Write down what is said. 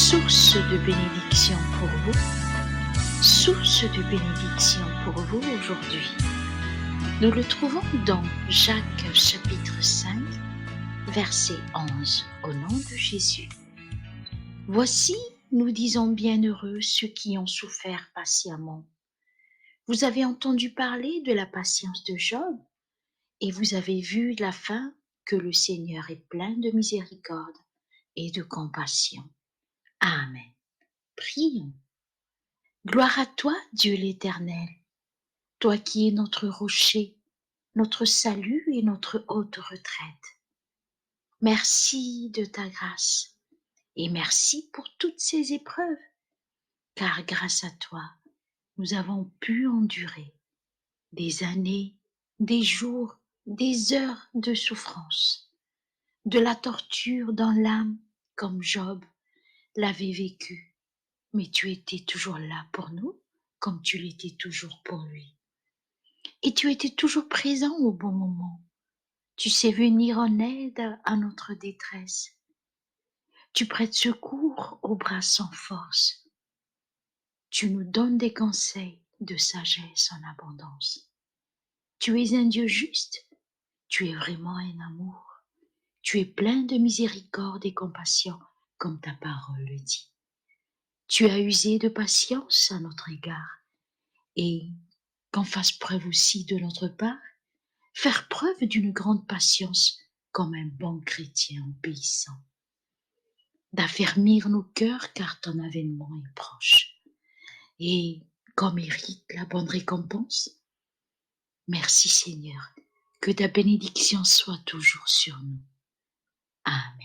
source de bénédiction pour vous, source de bénédiction pour vous aujourd'hui. Nous le trouvons dans Jacques chapitre 5, verset 11, au nom de Jésus. Voici, nous disons bienheureux ceux qui ont souffert patiemment. Vous avez entendu parler de la patience de Job et vous avez vu la fin que le Seigneur est plein de miséricorde et de compassion. Amen. Prions. Gloire à toi, Dieu l'Éternel, toi qui es notre rocher, notre salut et notre haute retraite. Merci de ta grâce et merci pour toutes ces épreuves, car grâce à toi, nous avons pu endurer des années, des jours, des heures de souffrance, de la torture dans l'âme comme Job l'avait vécu. Mais tu étais toujours là pour nous, comme tu l'étais toujours pour lui. Et tu étais toujours présent au bon moment. Tu sais venir en aide à notre détresse. Tu prêtes secours aux bras sans force. Tu nous donnes des conseils de sagesse en abondance. Tu es un Dieu juste. Tu es vraiment un amour. Tu es plein de miséricorde et compassion, comme ta parole le dit. Tu as usé de patience à notre égard et qu'on fasse preuve aussi de notre part, faire preuve d'une grande patience comme un bon chrétien obéissant, d'affermir nos cœurs car ton avènement est proche et qu'on mérite la bonne récompense. Merci Seigneur, que ta bénédiction soit toujours sur nous. Amen.